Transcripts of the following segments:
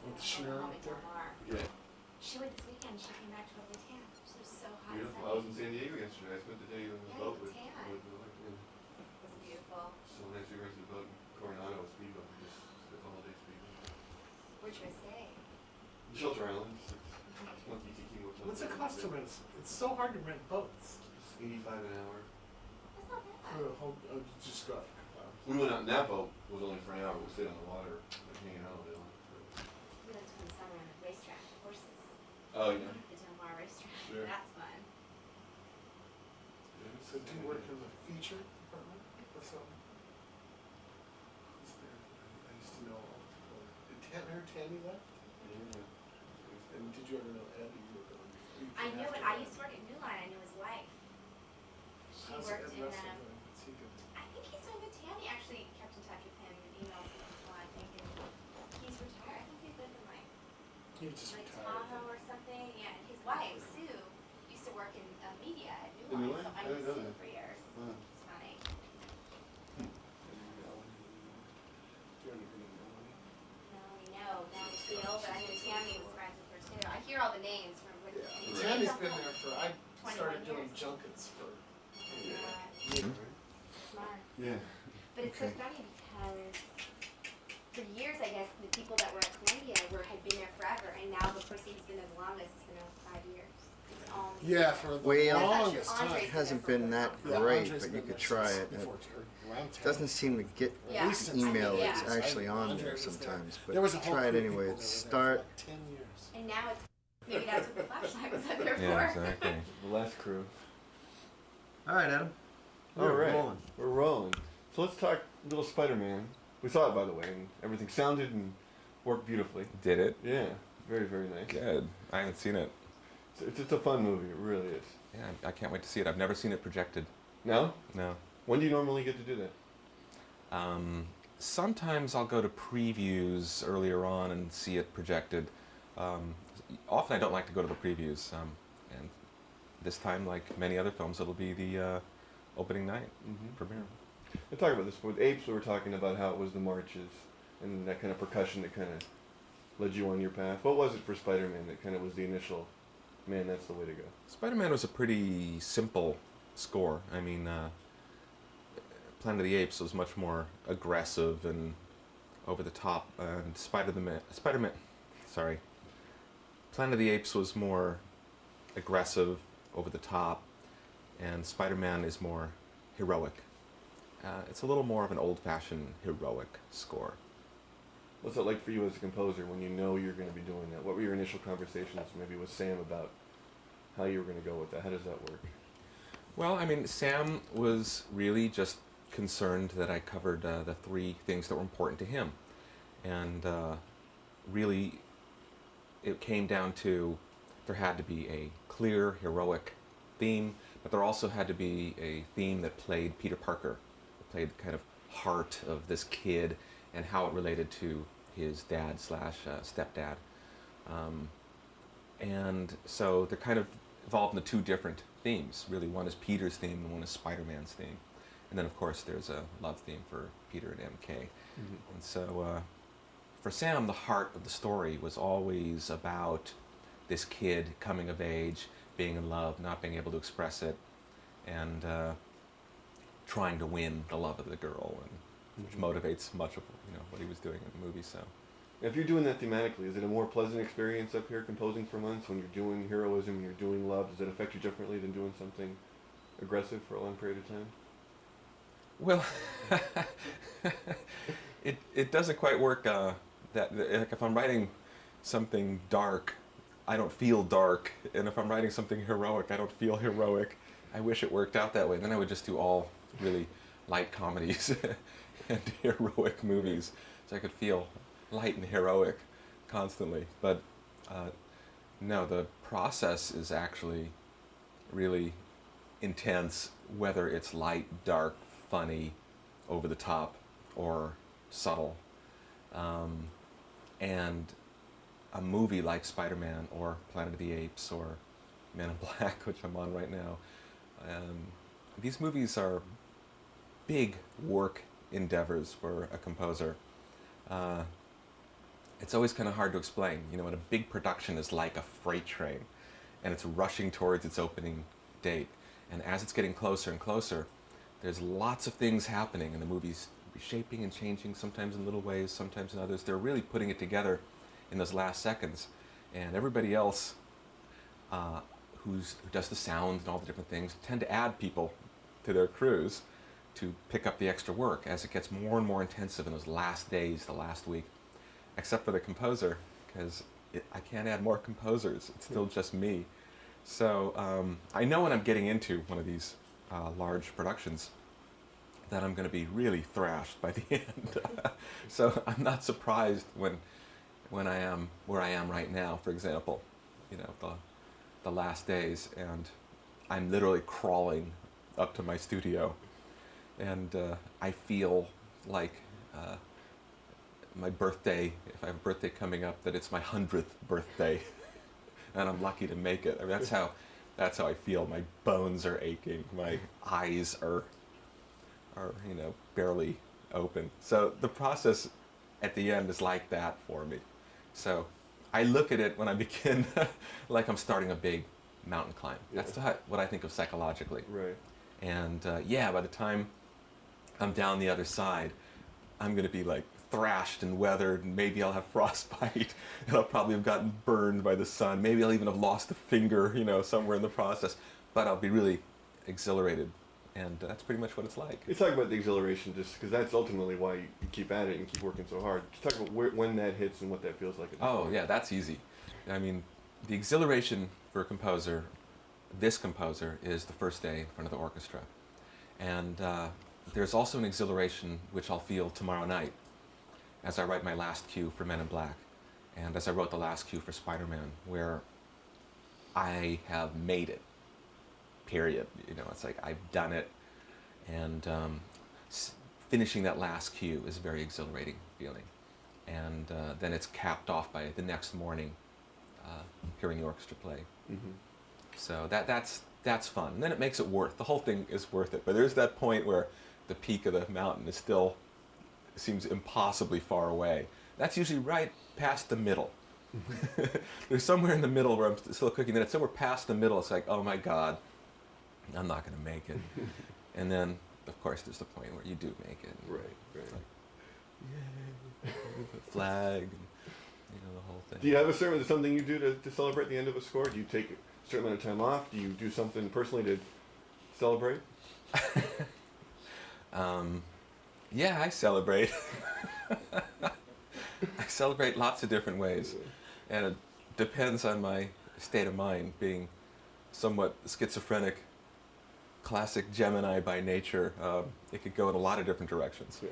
With the Schnur up there? Yeah. She went this weekend. She came back totally tan. She was so hot. Beautiful. I was in San Diego yesterday. I spent the day on the boat with tan. It was beautiful. So nice. We rented the boat in Coronado, a speedboat. Just the whole day speedboat. Where'd you guys stay? Shelter Island. Monkey Tiki Motel. What's it cost to rent? It's so hard to rent boats. It's $85 an hour. That's not bad. For a whole, just go out for a couple hours. We went out in that boat. It was only for an hour. We stayed on the water, like hanging out with it. We went to in the summer on a racetrack, horses. Oh yeah. The Del Mar racetrack. Sure. That's fun. Yeah, So do you work in the feature department or something? Who's there? I used to know all the people. Remember Tammy left? Yeah. And did you ever know Ed? I knew it. I used to work at New Line. I knew his wife. She How's worked Ed in. Russell doing? What's he doing? I think he's doing good. Tammy actually kept in touch with him and emails him as well. I think, and he's retired. I think he's lived in He was just like retired. Tahoe or something. Yeah, and his wife Sue used to work in media at New In New Line, so Line? I I knew didn't know Sue that. for years. Wow. It's funny. Do you ever know Melanie? No, now it's Bill, but I knew Tammy was friends with her too. I hear all the names from when Yeah. Tammy's been there for, I 21 started doing years. junkets for Yeah. Smart. Yeah. But it's so funny because for years, I guess, the people that were at Columbia had been there forever, and now the person who's been there the longest has been there for 5 years. It's all in the Yeah, same for the Well, longest Andre's time. been hasn't there for been that Yeah, great, Andre's but you been could there try since it. before, or around 10. Doesn't seem to get Yeah. the Recent email Yeah. that's actually on Andre there was there. sometimes, There was a but whole try it crew of anyway. people that were there for Start. like 10 years. And now it's, maybe that's what the flashlight was up there for. Yeah, exactly. The last crew. All right, Adam. All We're right. rolling. We're rolling. So let's talk little Spider-Man. We saw it, by the way, and everything sounded and worked beautifully. Did it? Yeah. Very, very nice. Good. I haven't seen it. It's a fun movie. It really is. Yeah, I can't wait to see it. I've never seen it projected. No? No. When do you normally get to do that? Sometimes I'll go to previews earlier on and see it projected. Often I don't like to go to the previews. And this time, like many other films, it'll be the opening night premiere. We'll talk about this. With Apes, we were talking about how it was the marches and that kind of percussion that kind of led you on your path. What was it for Spider-Man that kind of was the initial, man, that's the way to go? Spider-Man was a pretty simple score. I mean, Planet of the Apes was much more aggressive and over the top, and Planet of the Apes was more aggressive, over the top, and Spider-Man is more heroic. It's a little more of an old-fashioned heroic score. What's it like for you as a composer when you know you're going to be doing that? What were your initial conversations maybe with Sam about how you were going to go with that? How does that work? Well, I mean, Sam was really just concerned that I covered the three things that were important to him. And really, it came down to there had to be a clear, heroic theme, but there also had to be a theme that played Peter Parker, that played the kind of heart of this kid and how it related to his dad slash stepdad. And so they're kind of evolved into two different themes. Really, one is Peter's theme and one is Spider-Man's theme. And then, of course, there's a love theme for Peter and MK. And so for Sam, the heart of the story was always about this kid coming of age, being in love, not being able to express it, and trying to win the love of the girl, and which motivates much of what he was doing in the movie. So, If you're doing that thematically, is it a more pleasant experience up here composing for months when you're doing heroism and you're doing love? Does it affect you differently than doing something aggressive for a long period of time? well, it doesn't quite work that like if I'm writing something dark, I don't feel dark, and if I'm writing something heroic, I don't feel heroic. I wish it worked out that way. Then I would just do all really light comedies and heroic movies, so I could feel light and heroic constantly. But no, the process is actually really intense, whether it's light, dark, funny, over the top, or subtle. And a movie like Spider-Man or Planet of the Apes or Men in Black, which I'm on right now, these movies are big work endeavors for a composer. it's always kind of hard to explain. You know, when a big production is like a freight train, and it's rushing towards its opening date, and as it's getting closer and closer, there's lots of things happening, and the movie's shaping and changing, sometimes in little ways, sometimes in others. They're really putting it together in those last seconds, and everybody else who does the sound and all the different things tend to add people to their crews to pick up the extra work as it gets more and more intensive in those last days, the last week, except for the composer, because I can't add more composers. It's still just me. So I know when I'm getting into one of these large productions that I'm going to be really thrashed by the end. So I'm not surprised when I am where I am right now, for example, you know, the last days, and I'm literally crawling up to my studio, and I feel like my birthday, if I have a birthday coming up, that it's my 100th birthday, and I'm lucky to make it. I mean, that's how I feel. My bones are aching. My eyes are you know, barely open. So the process at the end is like that for me. So I look at it when I begin like I'm starting a big mountain climb. That's what I think of psychologically. Right. And by the time I'm down the other side, I'm going to be like thrashed and weathered, and maybe I'll have frostbite, and I'll probably have gotten burned by the sun. Maybe I'll even have lost a finger, you know, somewhere in the process. But I'll be really exhilarated, and that's pretty much what it's like. Let's talk about the exhilaration, just because that's ultimately why you keep at it and keep working so hard. Just talk about when that hits and what that feels like. Oh, yeah, that's easy. I mean, the exhilaration for a composer, this composer, is the first day in front of the orchestra. And there's also an exhilaration which I'll feel tomorrow night as I write my last cue for Men in Black, and as I wrote the last cue for Spiderman, where I have made it, period. You know, it's like I've done it, and finishing that last cue is a very exhilarating feeling. And then it's capped off by the next morning hearing the orchestra play. Mm-hmm. So that's fun. And then it makes it the whole thing is worth it. But there's that point where the peak of the mountain is still seems impossibly far away. That's usually right past the middle. There's somewhere in the middle where I'm still cooking. Then it's somewhere past the middle. It's like, oh my God, I'm not going to make it. And then, of course, there's the point where you do make it. Right. It's like, yay, the flag, and, you know, the whole thing. Do you have something you do to celebrate the end of a score? Do you take a certain amount of time off? Do you do something personally to celebrate? Yeah, I celebrate. I celebrate lots of different ways, and it depends on my state of mind. Being somewhat schizophrenic, classic Gemini by nature, it could go in a lot of different directions. Yeah.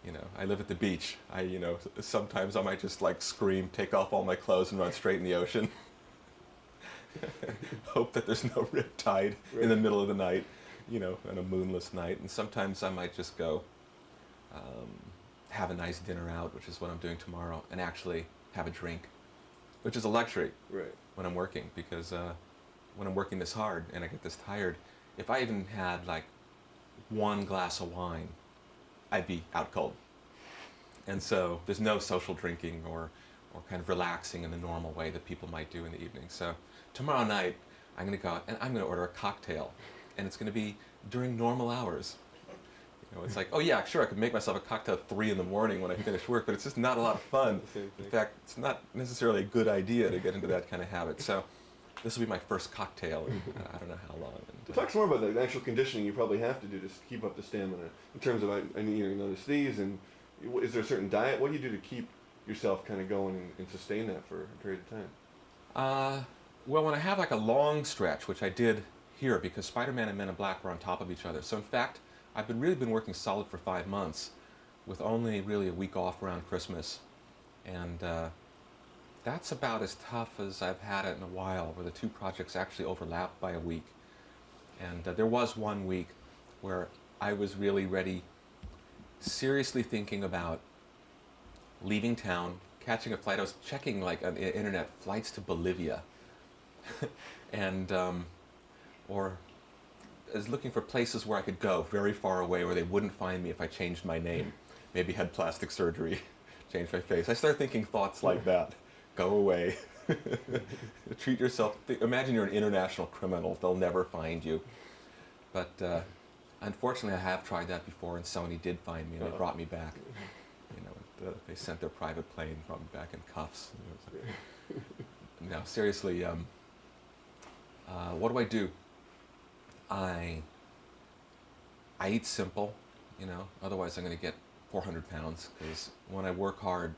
You know, I live at the beach. Sometimes I might just like scream, take off all my clothes, and run straight in the ocean. Hope that there's no riptide in the middle of the night, you know, on a moonless night. And sometimes I might just go have a nice dinner out, which is what I'm doing tomorrow, and actually have a drink, which is a luxury when I'm working, because when I'm working this hard and I get this tired, if I even had like one glass of wine, I'd be out cold. And so there's no social drinking or kind of relaxing in the normal way that people might do in the evening. So tomorrow night, I'm going to go out and I'm going to order a cocktail, and it's going to be during normal hours. You know, it's like, oh yeah, sure, I could make myself a cocktail at 3 in the morning when I finish work, but it's just not a lot of fun. In fact, it's not necessarily a good idea to get into that kind of habit. So this will be my first cocktail in I don't know how long. And, Talk some more about the actual conditioning you probably have to do to keep up the stamina. In terms of, I mean, you notice these, and is there a certain diet? What do you do to keep yourself kind of going and sustain that for a period of time? Well, when I have like a long stretch, which I did here because Spider-Man and Men in Black were on top of each other. So in fact, I've really been working solid for 5 months with only really a week off around Christmas. And that's about as tough as I've had it in a while, where the two projects actually overlapped by a week. And there was 1 week where I was really ready, seriously thinking about leaving town, catching a flight. I was checking like on the internet flights to Bolivia, and or I was looking for places where I could go very far away, where they wouldn't find me if I changed my name, maybe had plastic surgery, change my face. I start thinking thoughts like that. Go away. Treat yourself. Imagine you're an international criminal. They'll never find you. But unfortunately, I have tried that before, and Sony did find me, and they brought me back. You know, they sent their private plane, brought me back in cuffs. No, seriously. What do? I eat simple, you know. Otherwise, I'm going to get 400 pounds. Because when I work hard,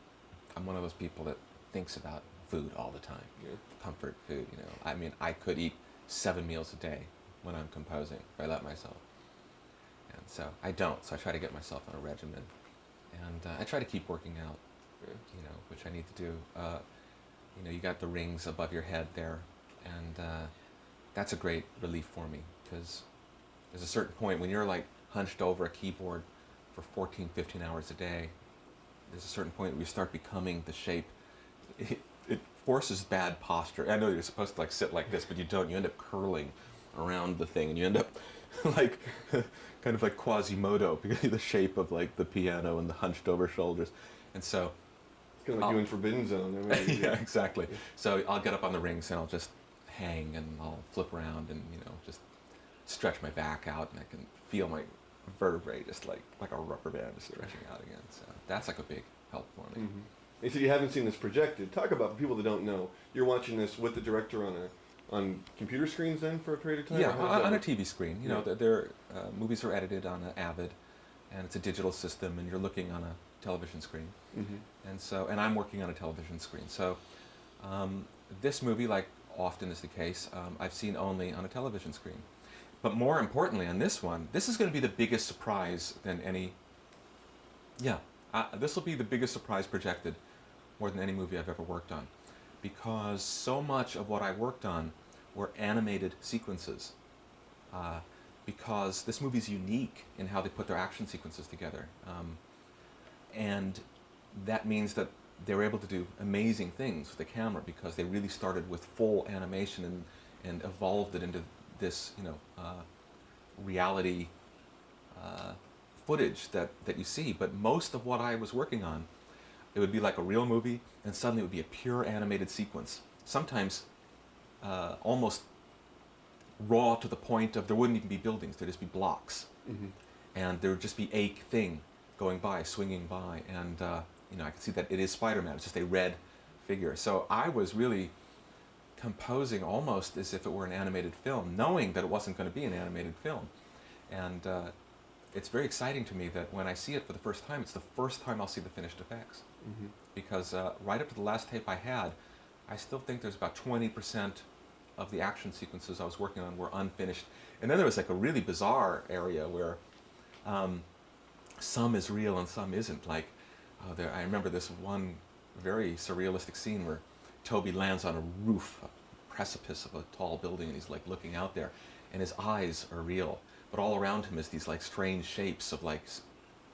I'm one of those people that thinks about food all the time. Yeah. Comfort food, you know. I mean, I could eat 7 meals a day when I'm composing if I let myself. And so I don't. So I try to get myself on a regimen, and I try to keep working out. Yeah. You know, which I need to do. You know, you got the rings above your head there, and that's a great relief for me, because there's a certain point when you're like hunched over a keyboard for 14, 15 hours a day, there's a certain point where you start becoming the shape. It forces bad posture. I know you're supposed to like sit like this, but you don't. You end up curling around the thing, and you end up like kind of like Quasimodo, because of the shape of like the piano and the hunched over shoulders. And so It's kind of like you in Forbidden Zone. I mean, yeah, exactly. So I'll get up on the rings and I'll just hang, and I'll flip around and, you know, just stretch my back out, and I can feel my vertebrae just like a rubber band just stretching out again. So that's like a big help for me. Mm-hmm. And so you haven't seen this projected. Talk about, for people that don't know, you're watching this with the director on computer screens then for a period of time? Yeah, Or how does that on a work? TV screen. You know, movies are edited on an Avid, and it's a digital system, and you're looking on a television screen. Mm-hmm. And I'm working on a television screen. So this movie, like often is the case, I've seen only on a television screen. But more importantly, on this one, this is going to be the biggest surprise than any. Yeah, this will be the biggest surprise projected more than any movie I've ever worked on, because so much of what I worked on were animated sequences. Because this movie's unique in how they put their action sequences together. And that means that they were able to do amazing things with the camera, because they really started with full animation and evolved it into this, you know, reality footage that you see. But most of what I was working on, it would be like a real movie, and suddenly it would be a pure animated sequence. Sometimes almost raw, to the point of there wouldn't even be buildings, there'd just be blocks. Mm-hmm. And there would just be a thing going by, swinging by, and you know, I could see that it is Spiderman. It's just a red figure. So I was really composing almost as if it were an animated film, knowing that it wasn't going to be an animated film. And it's very exciting to me that when I see it for the first time, it's the first time I'll see the finished effects. Mm-hmm. Because right up to the last tape I had, I still think there's about 20% of the action sequences I was working on were unfinished. And then there was like a really bizarre area where some is real and some isn't. Like, I remember this one very surrealistic scene where Toby lands on a roof, a precipice of a tall building, and he's like looking out there, and his eyes are real, but all around him is these like strange shapes of like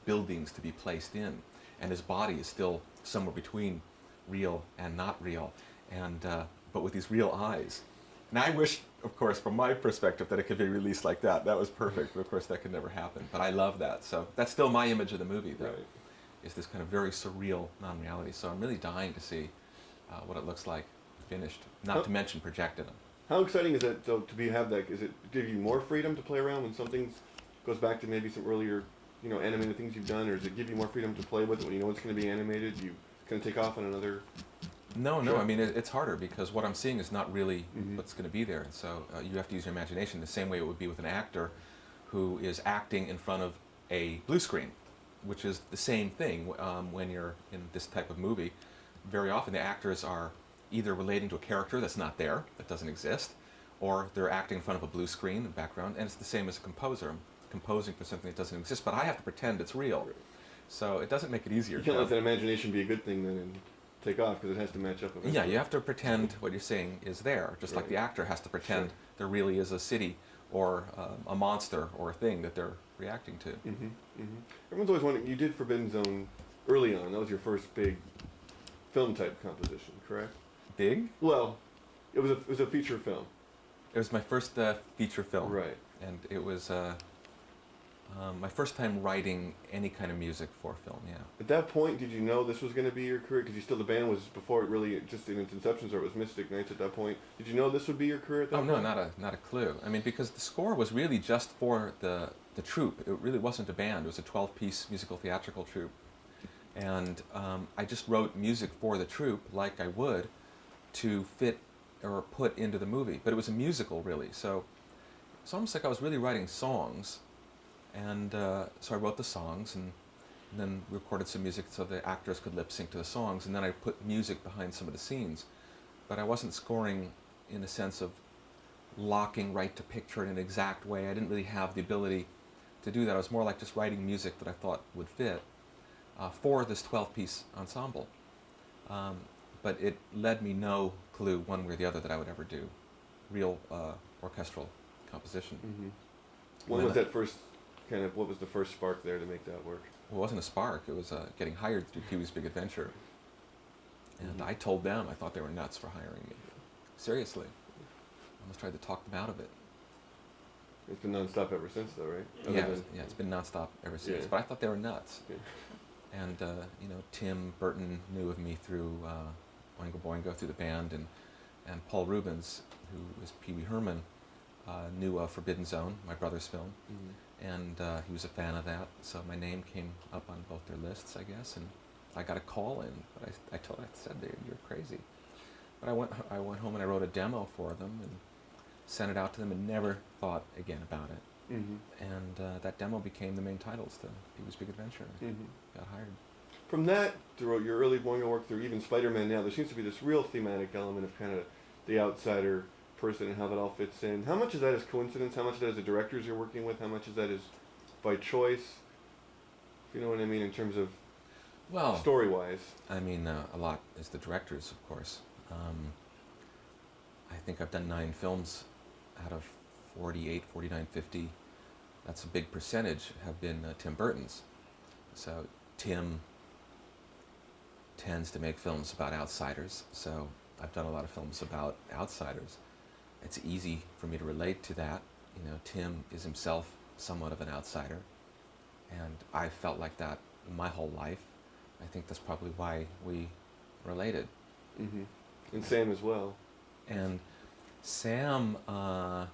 buildings to be placed in, and his body is still somewhere between real and not real, and but with these real eyes. And I wish, of course, from my perspective, that it could be released like that. That was perfect, but of course that could never happen. But I love that. So that's still my image of the movie, though, Right. is this kind of very surreal non-reality. So I'm really dying to see what it looks like finished, not to mention projected. How exciting is that, though, to have that? Is it give you more freedom to play around when something goes back to maybe some earlier, you know, animated things you've done, or does it give you more freedom to play with it when you know it's going to be animated? You kind of take off on another. No, Sure. I mean, it's harder, because what I'm seeing is not really Mhm. what's going to be there. And so you have to use your imagination the same way it would be with an actor who is acting in front of a blue screen, which is the same thing when you're in this type of movie. Very often the actors are either relating to a character that's not there, that doesn't exist, or they're acting in front of a blue screen in the background, and it's the same as a composer. I'm composing for something that doesn't exist, but I have to pretend it's real. Right. So it doesn't make it easier. You can't let that imagination be a good thing then and take off, because it has to match up. Yeah, you have to pretend what you're saying is there, just like Right. the actor has to pretend Sure. there really is a city or a monster or a thing that they're reacting to. Mm-hmm. Mm-hmm. Everyone's always wondering. You did Forbidden Zone early on. That was your first big film type composition, correct? Big? Well, it was a feature film. It was my first feature film. Right. And it was My first time writing any kind of music for film, yeah. At that point, did you know this was going to be your career? Because the band was before it really just in its inception, or it was Mystic Nights at that point. Did you know this would be your career at that Oh point? no, not a clue. I mean, because the score was really just for the troupe. It really wasn't a band. It was a 12-piece musical theatrical troupe, and I just wrote music for the troupe like I would to fit or put into the movie. But it was a musical, really. So it's almost like I was really writing songs, and so I wrote the songs and then recorded some music so the actors could lip sync to the songs, and then I put music behind some of the scenes. But I wasn't scoring in the sense of locking right to picture in an exact way. I didn't really have the ability to do that. I was more like just writing music that I thought would fit for this 12-piece ensemble. But it led me no clue one way or the other that I would ever do real orchestral composition. Mm-hmm. What was that first what was the first spark there to make that work? Well, it wasn't a spark. It was getting hired to do Pee-wee's Big Adventure. And I told them I thought they were nuts for hiring me. Seriously. I almost tried to talk them out of it. It's been nonstop ever since, though, right? Yeah, it's been nonstop ever since. Yeah. But I thought they were nuts. Yeah. And Tim Burton knew of me through Oingo Boingo, through the band, and Paul Rubens, who was Pee Wee Herman, knew of Forbidden Zone, my brother's film, and he was a fan of that. So my name came up on both their lists, I guess, and I got a call in. But I said, "You're crazy." But I went home and I wrote a demo for them and sent it out to them and never thought again about it. Mm-hmm. And that demo became the main titles to Pee-wee's Big Adventure. Mm-hmm. Got hired. From that, through your early Boingo work, through even Spiderman now, there seems to be this real thematic element of kind of the outsider person and how that all fits in. How much of that is coincidence? How much of that is the directors you're working with? How much of that is by choice? If you know what I mean, in terms of story-wise. I mean, a lot is the directors, of course. I think I've done 9 films out of 48, 49, 50. That's a big percentage have been Tim Burton's. So Tim tends to make films about outsiders, so I've done a lot of films about outsiders. It's easy for me to relate to that. Tim is himself somewhat of an outsider, and I felt like that my whole life. I think that's probably why we related. Mm-hmm. And Sam as well. And Sam, I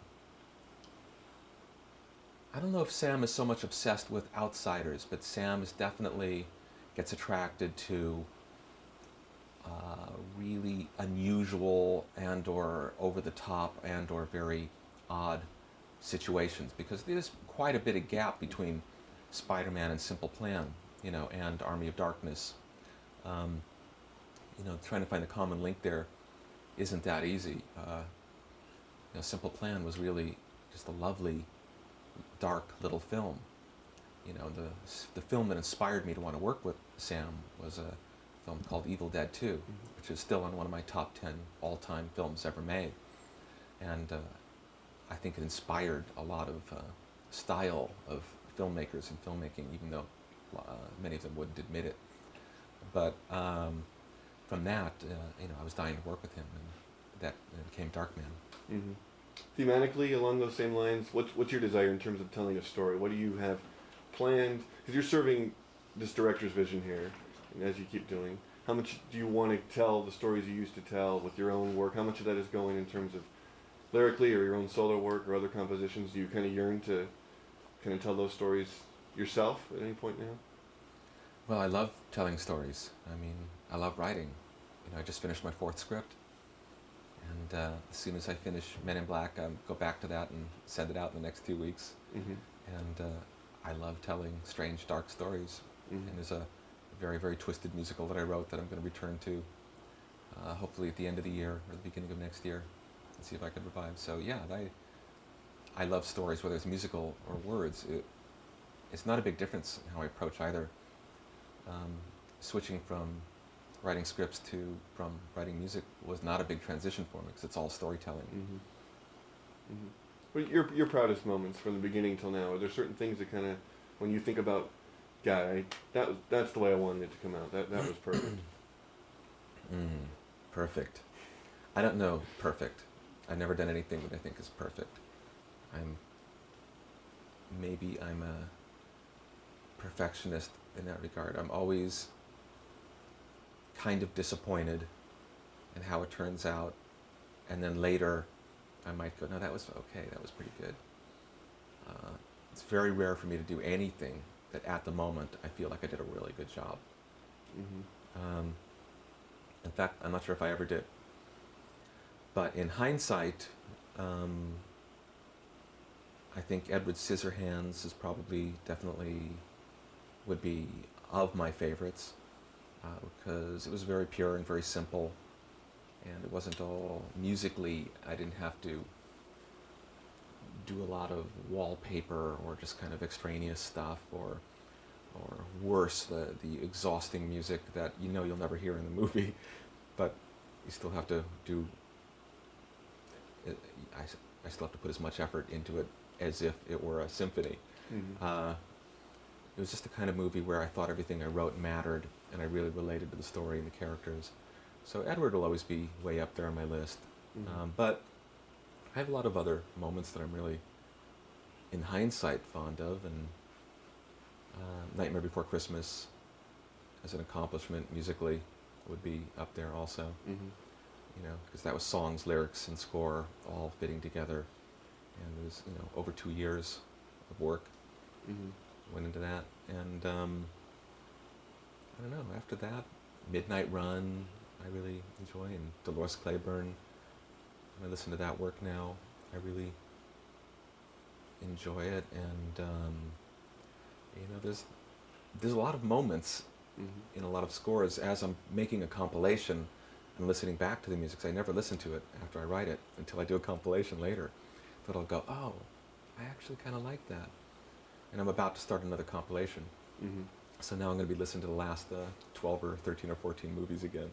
don't know if Sam is so much obsessed with outsiders, but Sam is definitely gets attracted to really unusual and or over the top and or very odd situations, because there's quite a bit of gap between Spider-Man and Simple Plan, and Army of Darkness. Trying to find a common link there isn't that easy. Simple Plan was really just a lovely, dark little film. The film that inspired me to want to work with Sam was a film called Evil Dead 2, which is still on one of my top 10 all-time films ever made. And I think it inspired a lot of style of filmmakers and filmmaking, even though many of them wouldn't admit it. But from that, I was dying to work with him, and that became Darkman. Mm-hmm. Thematically, along those same lines, what's your desire in terms of telling a story? What do you have planned? Because you're serving this director's vision here, and as you keep doing, how much do you want to tell the stories you used to tell with your own work? How much of that is going in terms of lyrically or your own solo work or other compositions? Do you kind of yearn to kind of tell those stories yourself at any point now? Well, I love telling stories. I mean, I love writing. I just finished my 4th script, and as soon as I finish Men in Black, I'll go back to that and send it out in the next 2 weeks. Mm-hmm. And I love telling strange, dark stories. Mm-hmm. And there's a very, very twisted musical that I wrote that I'm going to return to hopefully at the end of the year or the beginning of next year and see if I can revive. So yeah, I love stories, whether it's musical or words. It's not a big difference in how I approach either. Switching from writing scripts from writing music was not a big transition for me, because it's all storytelling. Mm-hmm. Mm-hmm. But your proudest moments from the beginning till now, are there certain things that kind of, when you think about, that's the way I wanted it to come out, that was perfect? Perfect. I don't know perfect. I've never done anything that I think is perfect. I'm perfectionist in that regard. I'm always kind of disappointed in how it turns out, and then later I might go, no, that was okay, that was pretty good. It's very rare for me to do anything that at the moment I feel like I did a really good job. In fact, I'm not sure if I ever did. But in hindsight, I think Edward Scissorhands is probably definitely would be of my favorites, because it was very pure and very simple, and it wasn't all musically. I didn't have to do a lot of wallpaper or just kind of extraneous stuff, or worse, the exhausting music that you know you'll never hear in the movie, but you still have to do. I still have to put as much effort into it as if it were a symphony. It was just the kind of movie where I thought everything I wrote mattered, and I really related to the story and the characters. So Edward will always be way up there on my list. But I have a lot of other moments that I'm really, in hindsight, fond of, and Nightmare Before Christmas, as an accomplishment musically, would be up there also. You know, because that was songs, lyrics, and score all fitting together, and it was, you know, over 2 years of work went into that. And I don't know, after that, Midnight Run I really enjoy, and Dolores Claiborne, when I listen to that work now, I really enjoy it. And you know, there's a lot of moments in a lot of scores as I'm making a compilation and listening back to the music, 'cause I never listen to it after I write it until I do a compilation later, that I'll go, oh, I actually kind of like that. And I'm about to start another compilation. So now I'm going to be listening to the last 12 or 13 or 14 movies again.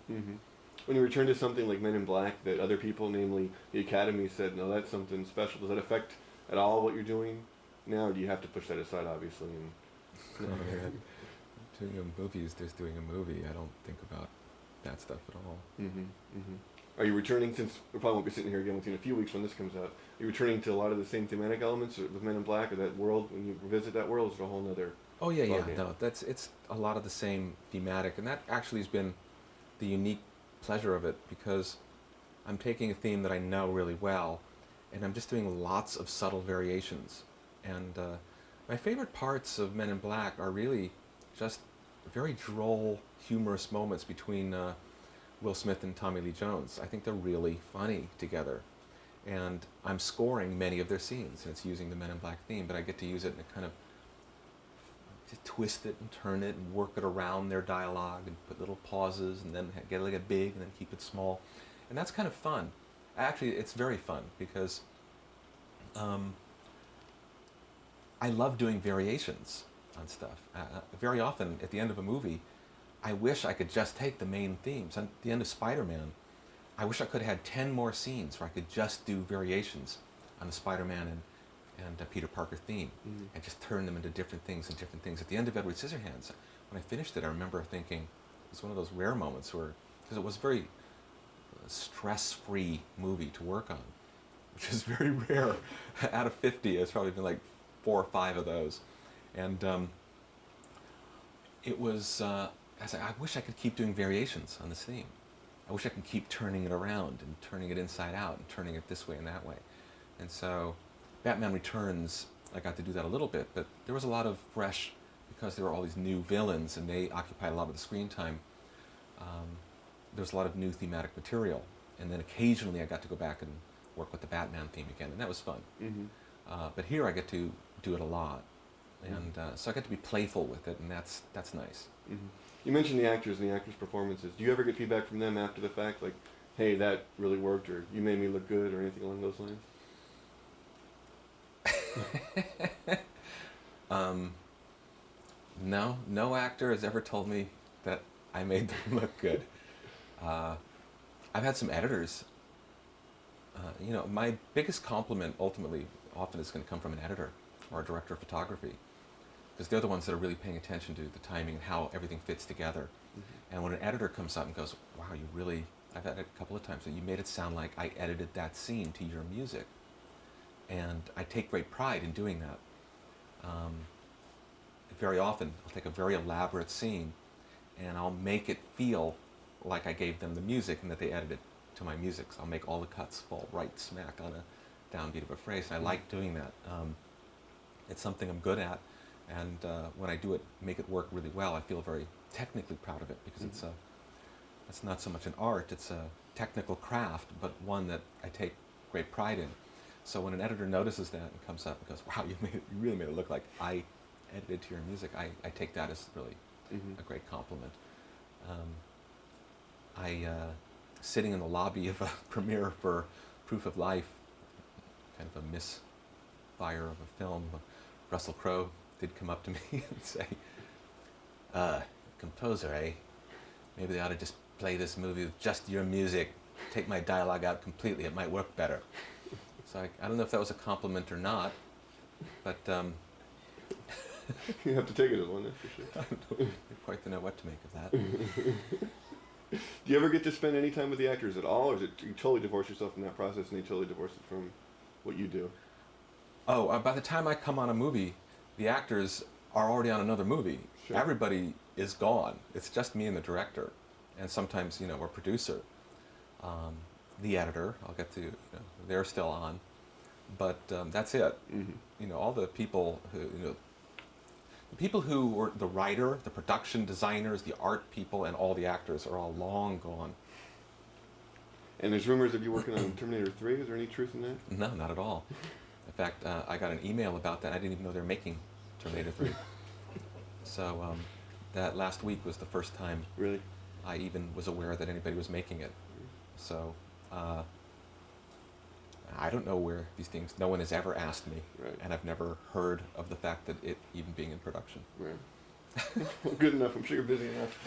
When you return to something like Men in Black that other people, namely the Academy, said, no, that's something special, does that affect at all what you're doing now, or do you have to push that aside, obviously? And No, doing a movie is just doing a movie. I don't think about that stuff at all. Are you returning, since we probably won't be sitting here again with you in a few weeks when this comes out, are you returning to a lot of the same thematic elements with Men in Black, or that world, when you revisit that world, is it a whole nother... Oh yeah, ballgame? no, it's a lot of the same thematic, and that actually has been the unique pleasure of it, because I'm taking a theme that I know really well, and I'm just doing lots of subtle variations. And my favorite parts of Men in Black are really just very droll, humorous moments between Will Smith and Tommy Lee Jones. I think they're really funny together. And I'm scoring many of their scenes, and it's using the Men in Black theme, but I get to use it in a kind of, to twist it and turn it and work it around their dialogue and put little pauses and then get it big and then keep it small. And that's kind of fun. Actually, it's very fun, because I love doing variations on stuff. Very often, at the end of a movie, I wish I could just take the main themes. At the end of Spider-Man, I wish I could have had 10 more scenes where I could just do variations on the Spider-Man and Peter Parker theme, and just turn them into different things and different things. At the end of Edward Scissorhands, when I finished it, I remember thinking, it was one of those rare moments where, because it was a very stress-free movie to work on, which is very rare. Out of 50, it's probably been like 4 or 5 of those. And it was, I said, I wish I could keep doing variations on this theme. I wish I could keep turning it around and turning it inside out and turning it this way and that way. And so Batman Returns, I got to do that a little bit, but there was a lot of fresh, because there were all these new villains and they occupied a lot of the screen time. There was a lot of new thematic material. And then occasionally I got to go back and work with the Batman theme again, and that was fun. But here I get to do it a lot. And so I get to be playful with it, and that's nice. You mentioned the actors and the actors' performances. Do you ever get feedback from them after the fact, like, hey, that really worked, or you made me look good, or anything along those lines? No actor has ever told me that I made them look good. I've had some editors. You know, my biggest compliment ultimately often is going to come from an editor or a director of photography, because they're the ones that are really paying attention to the timing and how everything fits together. And when an editor comes up and goes, wow, you really, I've had it a couple of times, that you made it sound like I edited that scene to your music. And I take great pride in doing that. very often I'll take a very elaborate scene and I'll make it feel like I gave them the music and that they edited to my music. So I'll make all the cuts fall right smack on a downbeat of a phrase, and I like doing that. It's something I'm good at, and when I do it, make it work really well, I feel very technically proud of it, because it's not so much an art, it's a technical craft, but one that I take great pride in. So when an editor notices that and comes up and goes, wow, you really made it look like I edited to your music, I take that as really a great compliment. Sitting in the lobby of a premiere for Proof of Life, kind of a misfire of a film, Russell Crowe did come up to me and say, composer, eh? Maybe they ought to just play this movie with just your music, take my dialogue out completely, it might work better. So I don't know if that was a compliment or not, but You have to take it as one, that's for sure. I don't quite know what to make of that. Do you ever get to spend any time with the actors at all, or is it you totally divorce yourself from that process and you totally divorce it from what you do? Oh, by the time I come on a movie, the actors are already on another movie. Sure. Everybody is gone. It's just me and the director, and sometimes, or producer. The editor, I'll get to, they're still on, but that's it. All the people who were the writer, the production designers, the art people, and all the actors are all long gone. And there's rumors of you working on Terminator 3. Is there any truth in that? No, not at all. In fact, I got an email about that. I didn't even know they were making Terminator 3. So that last week was the first time Really? I even was aware that anybody was making it. So I don't know where these things, no one has ever asked me, Right. and I've never heard of the fact that it even being in production. Right. Well, good enough. I'm sure you're busy enough.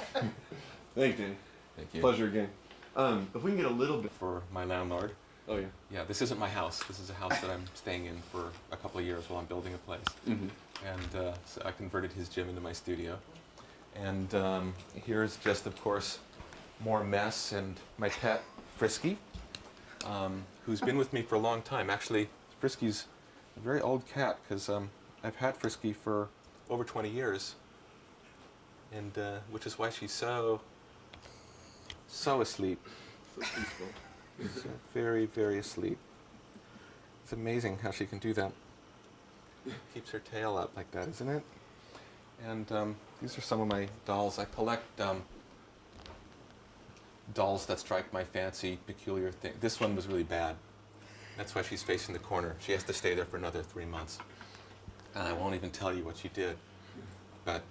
Thanks, Danny. Thank you. Pleasure again. If we can get a little bit. For my landlord. Oh yeah. Yeah, this isn't my house. This is a house that I'm staying in for a couple of years while I'm building a place. And so I converted his gym into my studio. And here's just, of course, more mess and my pet, Frisky, who's been with me for a long time. Actually, Frisky's a very old cat, because I've had Frisky for over 20 years. And which is why she's so asleep. So peaceful. So very, very asleep. It's amazing how she can do that. Keeps her tail up like that, isn't it? And these are some of my dolls. I collect dolls that strike my fancy, peculiar thing. This one was really bad. That's why she's facing the corner. She has to stay there for another 3 months. And I won't even tell you what she did. But